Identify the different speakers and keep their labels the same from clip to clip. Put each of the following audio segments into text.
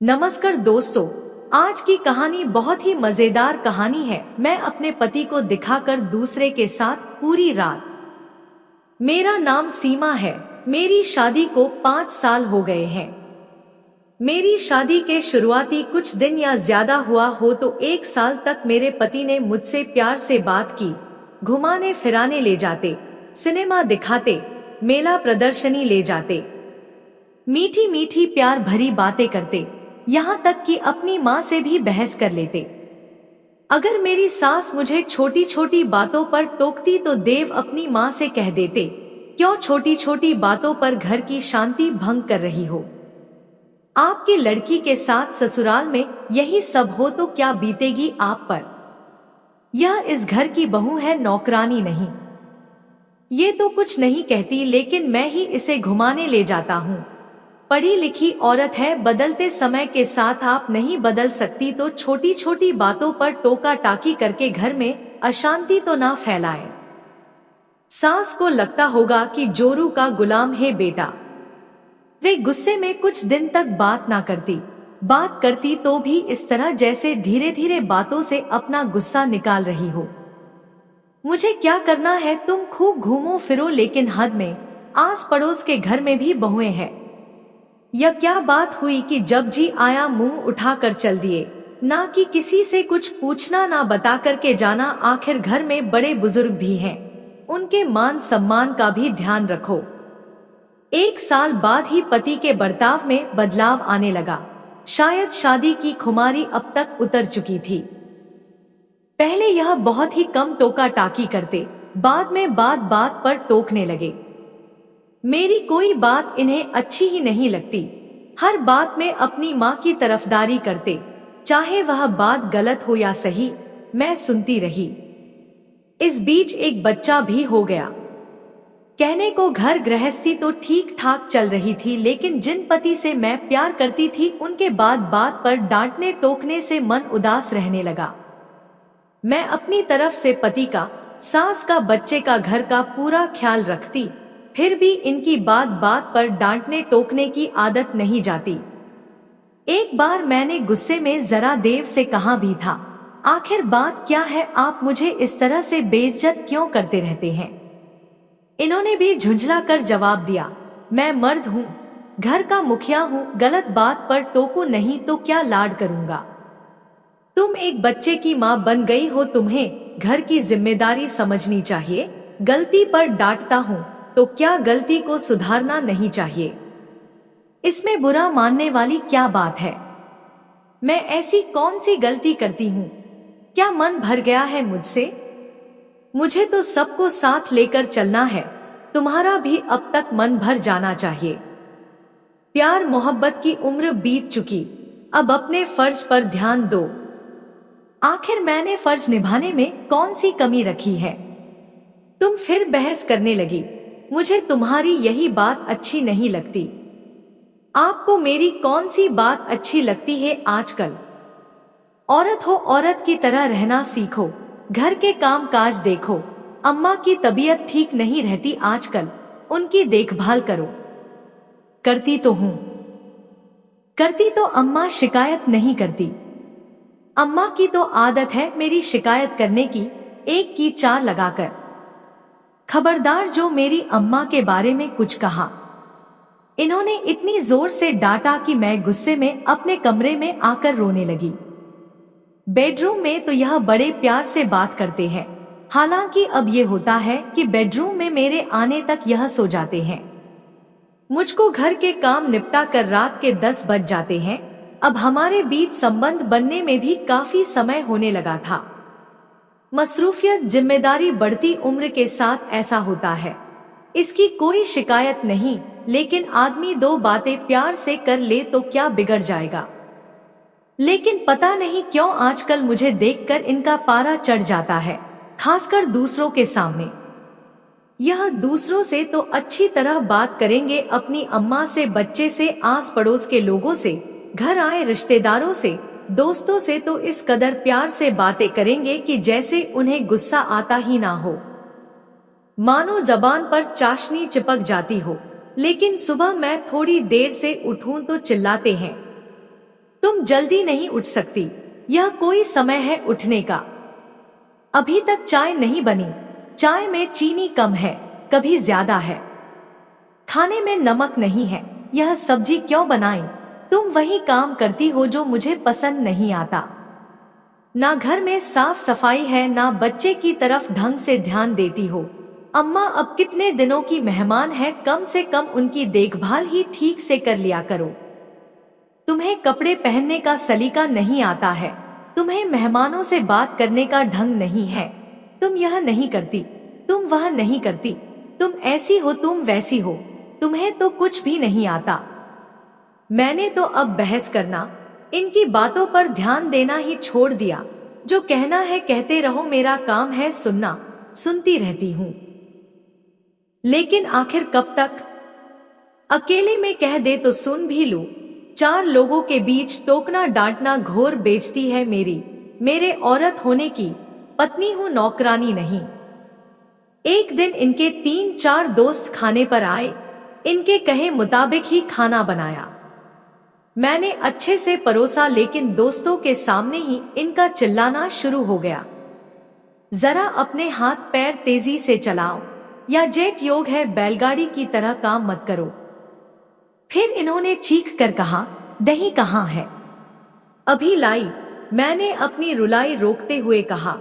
Speaker 1: नमस्कार दोस्तों, आज की कहानी बहुत ही मजेदार कहानी है। मैं अपने पति को दिखाकर दूसरे के साथ पूरी रात। मेरा नाम सीमा है। मेरी शादी को 5 साल हो गए हैं। मेरी शादी के शुरुआती कुछ दिन या ज्यादा हुआ हो तो 1 साल तक मेरे पति ने मुझसे प्यार से बात की, घुमाने फिराने ले जाते, सिनेमा दिखाते, मेला प्रदर्शनी ले जाते, मीठी मीठी प्यार भरी बातें करते, यहाँ तक कि अपनी माँ से भी बहस कर लेते। अगर मेरी सास मुझे छोटी छोटी बातों पर टोकती तो देव अपनी माँ से कह देते, क्यों छोटी छोटी बातों पर घर की शांति भंग कर रही हो। आपकी लड़की के साथ ससुराल में यही सब हो तो क्या बीतेगी आप पर। यह इस घर की बहू है, नौकरानी नहीं। ये तो कुछ नहीं कहती, लेकिन मैं ही इसे घुमाने ले जाता हूँ। पढ़ी लिखी औरत है, बदलते समय के साथ आप नहीं बदल सकती तो छोटी छोटी बातों पर टोका टाकी करके घर में अशांति तो ना फैलाए। सास को लगता होगा कि जोरू का गुलाम है बेटा। वे गुस्से में कुछ दिन तक बात ना करती, बात करती तो भी इस तरह जैसे धीरे धीरे बातों से अपना गुस्सा निकाल रही हो। मुझे क्या करना है, तुम खूब घूमो फिरो, लेकिन हद में। आस पड़ोस के घर में भी बहुएं हैं। यह क्या बात हुई कि जब जी आया मुंह उठाकर चल दिए, ना कि किसी से कुछ पूछना ना बता करके जाना। आखिर घर में बड़े बुजुर्ग भी हैं, उनके मान सम्मान का भी ध्यान रखो। 1 साल बाद ही पति के बर्ताव में बदलाव आने लगा। शायद शादी की खुमारी अब तक उतर चुकी थी। पहले यह बहुत ही कम टोका टाकी करते, बाद में बात बात पर टोकने लगे। मेरी कोई बात इन्हें अच्छी ही नहीं लगती। हर बात में अपनी माँ की तरफदारी करते, चाहे वह बात गलत हो या सही, मैं सुनती रही। इस बीच एक बच्चा भी हो गया। कहने को घर गृहस्थी तो ठीक ठाक चल रही थी, लेकिन जिन पति से मैं प्यार करती थी उनके बात बात पर डांटने टोकने से मन उदास रहने लगा। मैं अपनी तरफ से पति का, सास का, बच्चे का, घर का पूरा ख्याल रखती, फिर भी इनकी बात बात पर डांटने टोकने की आदत नहीं जाती। एक बार मैंने गुस्से में जरा देव से कहा भी था, आखिर बात क्या है, आप मुझे इस तरह से बेइज्जत क्यों करते रहते हैं। इन्होंने भी झुंझला कर जवाब दिया, मैं मर्द हूँ, घर का मुखिया हूँ, गलत बात पर टोकू नहीं तो क्या लाड करूँगा। तुम एक बच्चे की माँ बन गई हो, तुम्हें घर की जिम्मेदारी समझनी चाहिए। गलती पर डांटता हूँ तो क्या गलती को सुधारना नहीं चाहिए। इसमें बुरा मानने वाली क्या बात है। मैं ऐसी कौन सी गलती करती हूँ, क्या मन भर गया है मुझसे। मुझे तो सबको साथ लेकर चलना है, तुम्हारा भी अब तक मन भर जाना चाहिए। प्यार मोहब्बत की उम्र बीत चुकी, अब अपने फर्ज पर ध्यान दो। आखिर मैंने फर्ज निभाने में कौन सी कमी रखी है। तुम फिर बहस करने लगी, मुझे तुम्हारी यही बात अच्छी नहीं लगती। आपको मेरी कौन सी बात अच्छी लगती है आजकल। औरत हो, औरत की तरह रहना सीखो, घर के काम काज देखो। अम्मा की तबीयत ठीक नहीं रहती आजकल, उनकी देखभाल करो। करती तो हूँ, करती तो अम्मा शिकायत नहीं करती। अम्मा की तो आदत है मेरी शिकायत करने की, एक की 4 लगाकर। खबरदार जो मेरी अम्मा के बारे में कुछ कहा। इन्होंने इतनी जोर से डांटा कि मैं गुस्से में अपने कमरे में आकर रोने लगी। बेडरूम में तो यह बड़े प्यार से बात करते हैं, हालांकि अब ये होता है कि बेडरूम में मेरे आने तक यह सो जाते हैं। मुझको घर के काम निपटा कर रात के 10 बज जाते हैं। अब हमारे बीच संबंध बनने में भी काफी समय होने लगा था। मसरूफियत, जिम्मेदारी बढ़ती उम्र के साथ ऐसा होता है, इसकी कोई शिकायत नहीं, लेकिन आदमी 2 बातें प्यार से कर ले तो क्या बिगड़ जाएगा। लेकिन पता नहीं क्यों आजकल मुझे देखकर इनका पारा चढ़ जाता है, खासकर दूसरों के सामने। यह दूसरों से तो अच्छी तरह बात करेंगे, अपनी अम्मा से, बच्चे से, आस पड़ोस के लोगों से, घर आए रिश्तेदारों से, दोस्तों से तो इस कदर प्यार से बातें करेंगे कि जैसे उन्हें गुस्सा आता ही ना हो, मानो जबान पर चाशनी चिपक जाती हो। लेकिन सुबह मैं थोड़ी देर से उठूं तो चिल्लाते हैं, तुम जल्दी नहीं उठ सकती, यह कोई समय है उठने का। अभी तक चाय नहीं बनी, चाय में चीनी कम है, कभी ज्यादा है। खाने में नमक नहीं है, यह सब्जी क्यों बनाई? तुम वही काम करती हो जो मुझे पसंद नहीं आता। ना घर में साफ सफाई है, ना बच्चे की तरफ ढंग से ध्यान देती हो। अम्मा अब कितने दिनों की मेहमान है, कम से कम उनकी देखभाल ही ठीक से कर लिया करो। तुम्हें कपड़े पहनने का सलीका नहीं आता है, तुम्हें मेहमानों से बात करने का ढंग नहीं है। तुम यह नहीं करती, तुम वह नहीं करती, तुम ऐसी हो, तुम वैसी हो, तुम्हें तो कुछ भी नहीं आता। मैंने तो अब बहस करना, इनकी बातों पर ध्यान देना ही छोड़ दिया। जो कहना है कहते रहो, मेरा काम है सुनना, सुनती रहती हूँ। लेकिन आखिर कब तक? अकेले में कह दे तो सुन भी लूं। 4 लोगों के बीच टोकना डांटना घोर बेइज्जती है मेरे औरत होने की, पत्नी हूँ, नौकरानी नहीं। एक दिन इनके 3-4 दोस्त खाने पर आए, इनके कहे मुताबिक ही खाना बनाया। मैंने अच्छे से परोसा, लेकिन दोस्तों के सामने ही इनका चिल्लाना शुरू हो गया। जरा अपने हाथ पैर तेजी से चलाओ, या जेट योग है, बैलगाड़ी की तरह काम मत करो। फिर इन्होंने चीख कर कहा, दही कहाँ है? अभी लाई, मैंने अपनी रुलाई रोकते हुए कहा।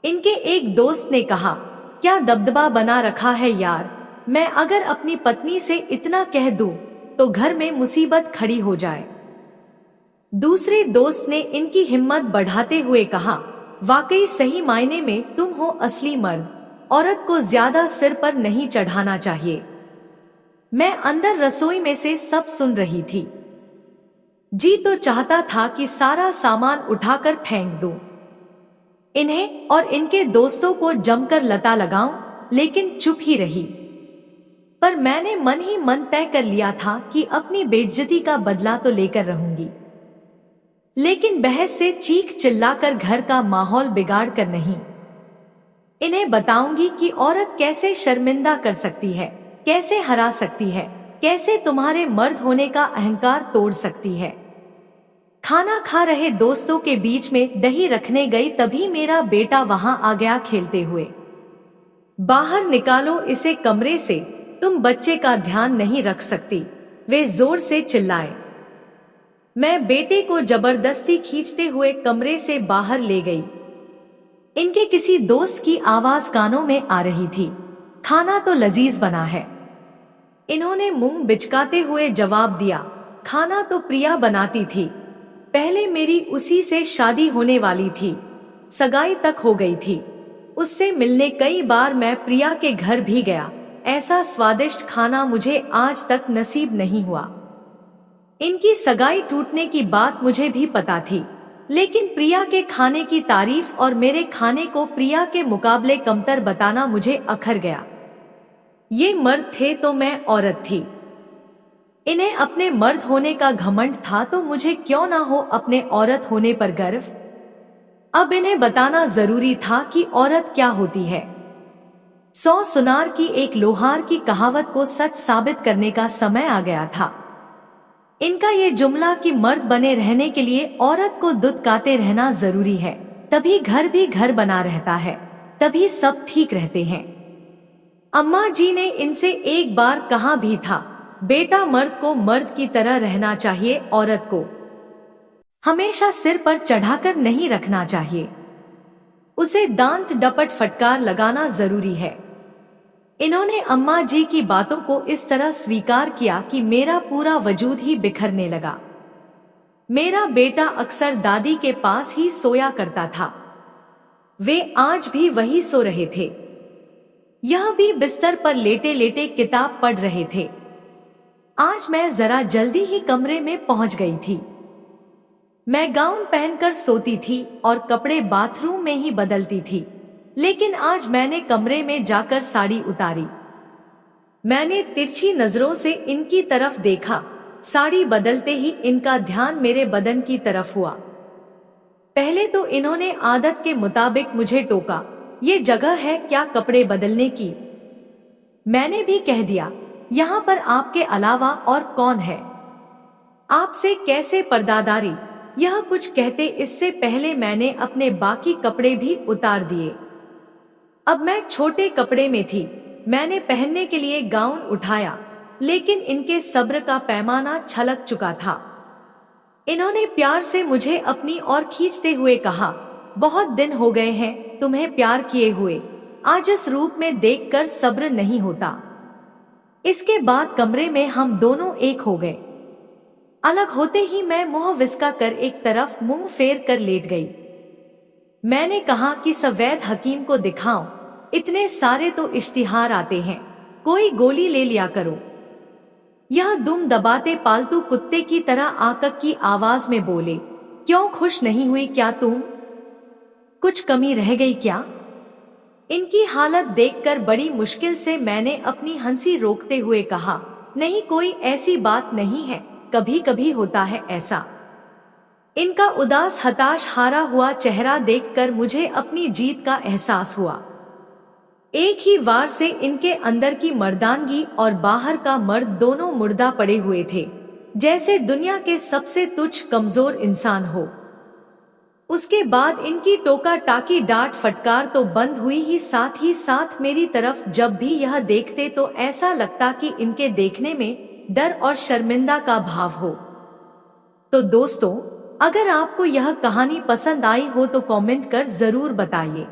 Speaker 1: इनके एक दोस्त ने कहा, क्या दबदबा बना रखा है यार, मैं अगर अपनी पत्नी से इतना कह दूं तो घर में मुसीबत खड़ी हो जाए। दूसरे दोस्त ने इनकी हिम्मत बढ़ाते हुए कहा, वाकई सही मायने में तुम हो असली मर्द, औरत को ज्यादा सिर पर नहीं चढ़ाना चाहिए। मैं अंदर रसोई में से सब सुन रही थी। जी तो चाहता था कि सारा सामान उठाकर फेंक दूं, इन्हें और इनके दोस्तों को जमकर लता लगाऊं, लेकिन चुप ही रही। पर मैंने मन ही मन तय कर लिया था कि अपनी बेइज्जती का बदला तो लेकर रहूंगी, लेकिन बहस से चीख चिल्लाकर घर का माहौल बिगाड़ कर नहीं। इन्हें बताऊंगी कि औरत कैसे शर्मिंदा कर सकती है, कैसे हरा सकती है, कैसे तुम्हारे मर्द होने का अहंकार तोड़ सकती है। खाना खा रहे दोस्तों के बीच में दही रखने गई, तभी मेरा बेटा वहां आ गया खेलते हुए। बाहर निकालो इसे कमरे से, तुम बच्चे का ध्यान नहीं रख सकती, वे जोर से चिल्लाए। मैं बेटे को जबरदस्ती खींचते हुए कमरे से बाहर ले गई। इनके किसी दोस्त की आवाज कानों में आ रही थी, खाना तो लजीज बना है। इन्होंने मुंह बिचकाते हुए जवाब दिया, खाना तो प्रिया बनाती थी, पहले मेरी उसी से शादी होने वाली थी, सगाई तक हो गई थी। उससे मिलने कई बार मैं प्रिया के घर भी गया, ऐसा स्वादिष्ट खाना मुझे आज तक नसीब नहीं हुआ। इनकी सगाई टूटने की बात मुझे भी पता थी, लेकिन प्रिया के खाने की तारीफ और मेरे खाने को प्रिया के मुकाबले कमतर बताना मुझे अखर गया। ये मर्द थे तो मैं औरत थी। इन्हें अपने मर्द होने का घमंड था, तो मुझे क्यों ना हो अपने औरत होने पर गर्व। अब इन्हें बताना जरूरी था कि औरत क्या होती है। 100 सुनार की एक लोहार की कहावत को सच साबित करने का समय आ गया था। इनका ये जुमला कि मर्द बने रहने के लिए औरत को दुत्कारते रहना जरूरी है, तभी घर भी घर बना रहता है, तभी सब ठीक रहते हैं। अम्मा जी ने इनसे एक बार कहा भी था, बेटा मर्द को मर्द की तरह रहना चाहिए, औरत को हमेशा सिर पर चढ़ाकर नहीं रखना चाहिए, उसे दांत डपट फटकार लगाना जरूरी है। इन्होंने अम्मा जी की बातों को इस तरह स्वीकार किया कि मेरा पूरा वजूद ही बिखरने लगा। मेरा बेटा अक्सर दादी के पास ही सोया करता था, वे आज भी वही सो रहे थे। यह भी बिस्तर पर लेटे लेटे किताब पढ़ रहे थे। आज मैं जरा जल्दी ही कमरे में पहुंच गई थी। मैं गाउन पहनकर सोती थी और कपड़े बाथरूम में ही बदलती थी, लेकिन आज मैंने कमरे में जाकर साड़ी उतारी। मैंने तिरछी नजरों से इनकी तरफ देखा, साड़ी बदलते ही इनका ध्यान मेरे बदन की तरफ हुआ। पहले तो इन्होंने आदत के मुताबिक मुझे टोका, ये जगह है क्या कपड़े बदलने की? मैंने भी कह दिया, यहाँ पर आपके अलावा और कौन है? आपसे कैसे पर्दादारी। यह कुछ कहते इससे पहले मैंने अपने बाकी कपड़े भी उतार दिए। अब मैं छोटे कपड़े में थी। मैंने पहनने के लिए गाउन उठाया, लेकिन इनके सब्र का पैमाना छलक चुका था। इन्होंने प्यार से मुझे अपनी ओर खींचते हुए कहा, बहुत दिन हो गए हैं तुम्हें प्यार किए हुए, आज इस रूप में देखकर सब्र नहीं होता। इसके बाद कमरे में हम दोनों एक हो गए। अलग होते ही मैं मुंह विस्का कर एक तरफ मुंह फेर कर लेट गई। मैंने कहा कि सफेद हकीम को दिखाऊं, इतने सारे तो इश्तिहार आते हैं, कोई गोली ले लिया करो। यह दुम दबाते पालतू कुत्ते की तरह आकक की आवाज में बोले, क्यों खुश नहीं हुई क्या तुम? कुछ कमी रह गई क्या? इनकी हालत देखकर बड़ी मुश्किल से मैंने अपनी हंसी रोकते हुए कहा, नहीं कोई ऐसी बात नहीं है, कभी कभी होता है ऐसा। इनका उदास हताश हारा हुआ चेहरा देखकर मुझे अपनी जीत का एहसास हुआ। एक ही वार से इनके अंदर की मर्दानगी और बाहर का मर्द दोनों मुर्दा पड़े हुए थे, जैसे दुनिया के सबसे तुच्छ कमजोर इंसान हो। उसके बाद इनकी टोका टाकी डांट फटकार तो बंद हुई ही साथ मेरी तरफ जब भी यह देखते तो ऐसा लगता कि इनके देखने में डर और शर्मिंदा का भाव हो। तो दोस्तों, अगर आपको यह कहानी पसंद आई हो तो कमेंट कर जरूर बताइए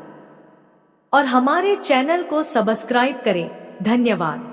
Speaker 1: और हमारे चैनल को सब्सक्राइब करें। धन्यवाद।